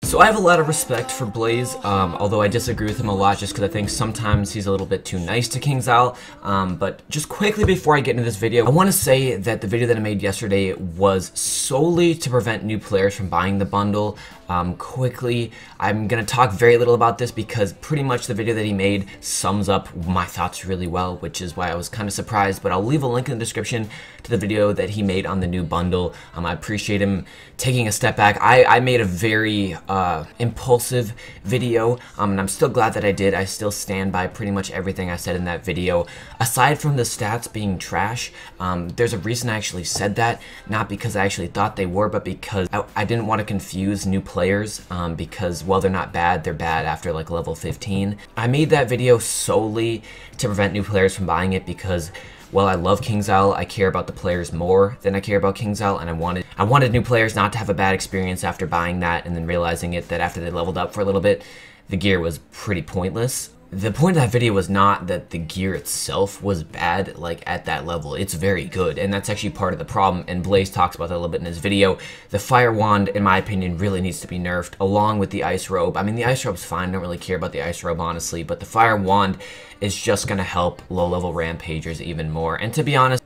So I have a lot of respect for Blaze, although I disagree with him a lot just because I think sometimes he's a little bit too nice to KingsIsle. But just quickly before I get into this video, I want to say that the video that I made yesterday was solely to prevent new players from buying the bundle. Quickly, I'm going to talk very little about this because pretty much the video that he made sums up my thoughts really well, which is why I was kind of surprised, but I'll leave a link in the description to the video that he made on the new bundle. I appreciate him taking a step back. I made a very impulsive video, and I'm still glad that I did. I still stand by pretty much everything I said in that video. Aside from the stats being trash, there's a reason I actually said that, not because I actually thought they were, but because I didn't want to confuse new players, because while they're not bad, they're bad after like level 15. I made that video solely to prevent new players from buying it because while I love KingsIsle, I care about the players more than I care about KingsIsle, and I wanted new players not to have a bad experience after buying that and then realizing that after they leveled up for a little bit, the gear was pretty pointless. The point of that video was not that the gear itself was bad, like at that level. It's very good, and that's actually part of the problem, and Blaze talks about that a little bit in his video. The Fire Wand, in my opinion, really needs to be nerfed, along with the Ice Robe. I mean, the Ice Robe's fine, I don't really care about the Ice Robe, honestly, but the Fire Wand is just going to help low-level Rampagers even more, and to be honest,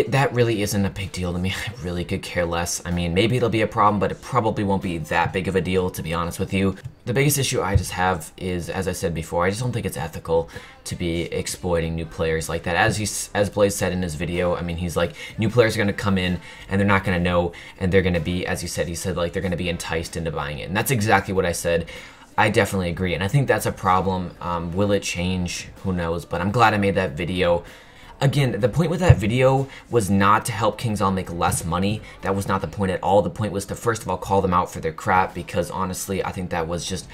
that really isn't a big deal to me. I really could care less. I mean, maybe it'll be a problem, but it probably won't be that big of a deal, to be honest with you. The biggest issue I just have is, as I said before, I just don't think it's ethical to be exploiting new players like that. As Blaze said in his video, I mean, he's like, new players are going to come in, and they're not going to know, and they're going to be, as he said, like, they're going to be enticed into buying it. And that's exactly what I said. I definitely agree, and I think that's a problem. Will it change? Who knows? But I'm glad I made that video. Again, the point with that video was not to help KingsIsle make less money. That was not the point at all. The point was to first of all call them out for their crap, because honestly, I think that was just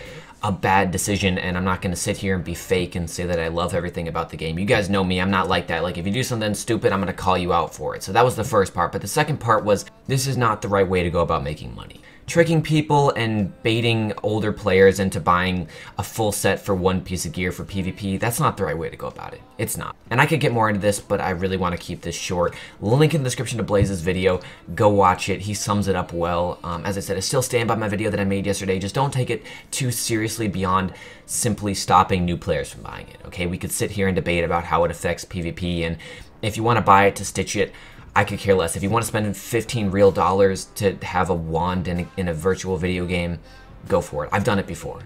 a bad decision, and I'm not going to sit here and be fake and say that I love everything about the game. You guys know me, I'm not like that. Like, if you do something stupid, I'm going to call you out for it. So that was the first part, but the second part was, this is not the right way to go about making money. Tricking people and baiting older players into buying a full set for one piece of gear for PvP, that's not the right way to go about it. It's not. And I could get more into this, but I really want to keep this short. Link in the description to Blaze's video. Go watch it. He sums it up well. As I said, I still stand by my video that I made yesterday. Just don't take it too seriously beyond simply stopping new players from buying it, okay? We could sit here and debate about how it affects PvP, and if you want to buy it to stitch it, I could care less. If you want to spend 15 real dollars to have a wand in a virtual video game, go for it. I've done it before.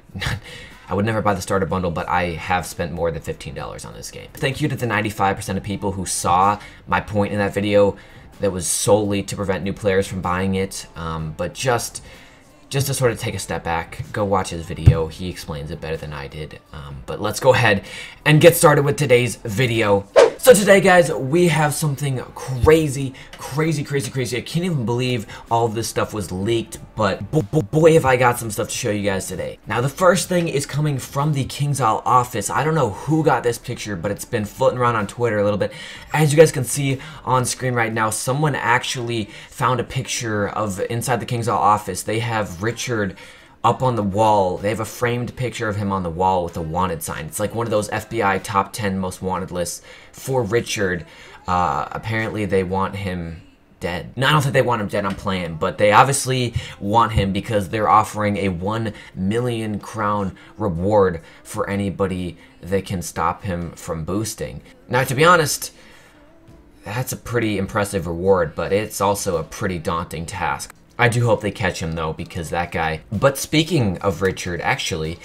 I would never buy the starter bundle, but I have spent more than $15 on this game. Thank you to the 95% of people who saw my point in that video that was solely to prevent new players from buying it, but just to sort of take a step back, go watch his video. He explains it better than I did. But let's go ahead and get started with today's video. So today, guys, we have something crazy. I can't even believe all of this stuff was leaked, but boy, have I got some stuff to show you guys today. Now, the first thing is coming from the KingsIsle office. I don't know who got this picture, but it's been floating around on Twitter a little bit. As you guys can see on screen right now, someone actually found a picture of inside the KingsIsle office. They have Richard up on the wall. They have a framed picture of him on the wall with a wanted sign. It's like one of those FBI top 10 most wanted lists for Richard. Apparently they want him dead. No, I don't think they want him dead, I'm playing, but they obviously want him because they're offering a 1 million crown reward for anybody that can stop him from boosting. Now, to be honest, that's a pretty impressive reward, but it's also a pretty daunting task. I do hope they catch him, though, because that guy... But speaking of Richard, actually,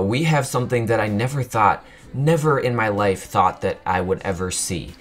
we have something that I never in my life thought that I would ever see.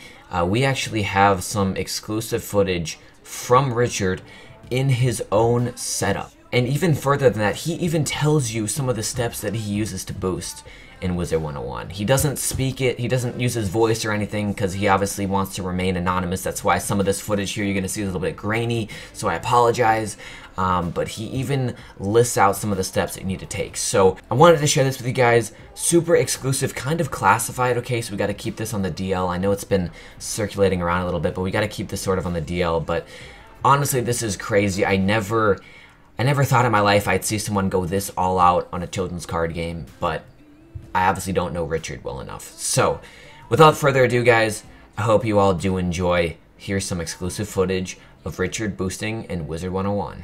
We actually have some exclusive footage from Richard in his own setup. And even further than that, he even tells you some of the steps that he uses to boost in Wizard101. He doesn't speak it, he doesn't use his voice or anything because he obviously wants to remain anonymous. That's why some of this footage here you're going to see is a little bit grainy, so I apologize. But he even lists out some of the steps that you need to take. So I wanted to share this with you guys. Super exclusive, kind of classified, okay? So we got to keep this on the DL. I know it's been circulating around a little bit, but we got to keep this sort of on the DL. But honestly, this is crazy. I never thought in my life I'd see someone go this all out on a children's card game, but I obviously don't know Richard well enough. So, without further ado, guys, I hope you all do enjoy. Here's some exclusive footage of Richard boosting in Wizard101.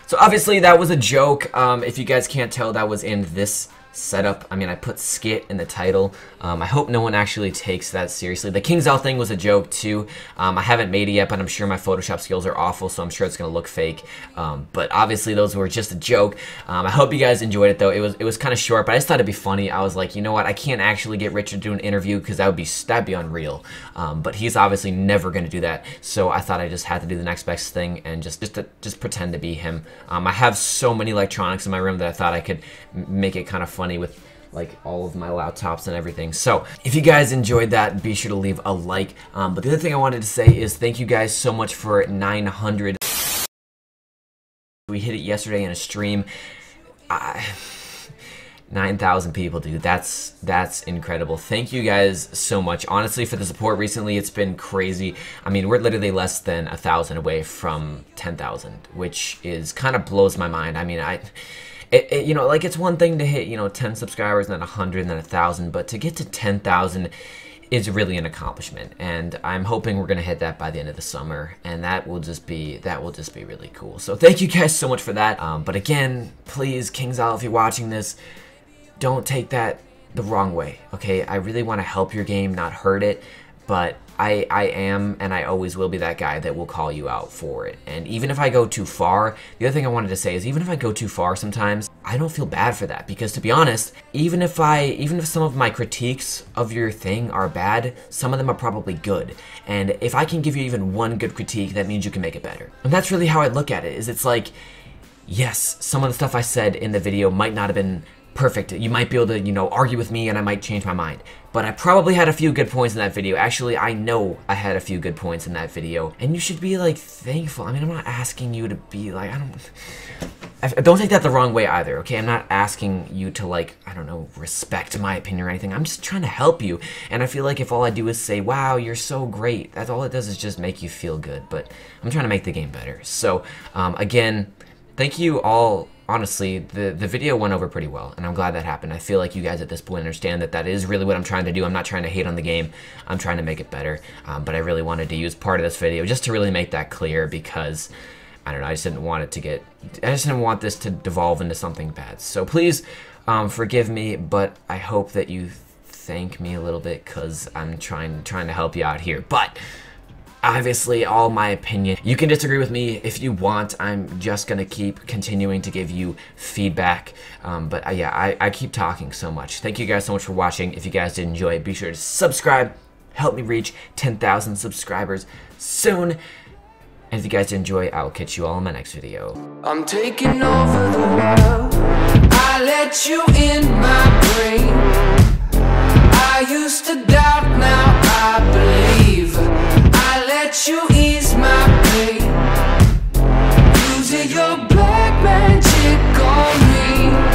So obviously that was a joke. If you guys can't tell, that was in this setup. I mean, I put Skit in the title. I hope no one actually takes that seriously. The KingsL thing was a joke too. I haven't made it yet, but I'm sure my Photoshop skills are awful, so I'm sure it's gonna look fake. But obviously those were just a joke. I hope you guys enjoyed it though. It was kind of short, but I just thought it'd be funny. I was like, you know what? I can't actually get Richard to do an interview because that'd be unreal. But he's obviously never gonna do that. So I thought I just had to do the next best thing and just pretend to be him. I have so many electronics in my room that I thought I could make it kind of funny with like all of my laptops and everything. So if you guys enjoyed that, be sure to leave a like. But the other thing I wanted to say is thank you guys so much for 900. We hit it yesterday in a stream. 9,000 people, dude. That's incredible. Thank you guys so much. Honestly, for the support recently, it's been crazy. I mean, we're literally less than 1,000 away from 10,000, which is kind of blows my mind. I mean, you know, like it's one thing to hit, you know, 10 subscribers and then 100 and then 1,000, but to get to 10,000 is really an accomplishment, and I'm hoping we're gonna hit that by the end of the summer, and that will just be really cool. So thank you guys so much for that. But again, please, KingsL, if you're watching this, don't take that the wrong way, okay? I really want to help your game, not hurt it, but I am, and I always will be that guy that will call you out for it. And even if I go too far, the other thing I wanted to say is even if I go too far sometimes, I don't feel bad for that, because to be honest, even if some of my critiques of your thing are bad, some of them are probably good. And if I can give you even one good critique, that means you can make it better. And that's really how I look at it, is it's like, yes, some of the stuff I said in the video might not have been perfect. You might be able to, you know, argue with me and I might change my mind. But I probably had a few good points in that video. Actually, I know I had a few good points in that video. And you should be, like, thankful. I mean, I'm not asking you to be, like, don't take that the wrong way either, okay? I'm not asking you to, like, I don't know, respect my opinion or anything. I'm just trying to help you. And I feel like if all I do is say, wow, you're so great, that's all it does is just make you feel good. But I'm trying to make the game better. So, again, thank you all. Honestly, the video went over pretty well, and I'm glad that happened. I feel like you guys at this point understand that that is really what I'm trying to do. I'm not trying to hate on the game. I'm trying to make it better, but I really wanted to use part of this video just to really make that clear, because, I don't know, I just didn't want this to devolve into something bad. So please forgive me, but I hope that you thank me a little bit, because I'm trying to help you out here. But obviously, all my opinion. You can disagree with me if you want. I'm just gonna keep continuing to give you feedback. But yeah, I keep talking so much. Thank you guys so much for watching. If you guys did enjoy, be sure to subscribe. Help me reach 10,000 subscribers soon. And if you guys did enjoy, I'll catch you all in my next video. I'm taking over the world. I let you in my brain. I used to doubt, now I believe. Let you ease my pain. Using your black magic on me.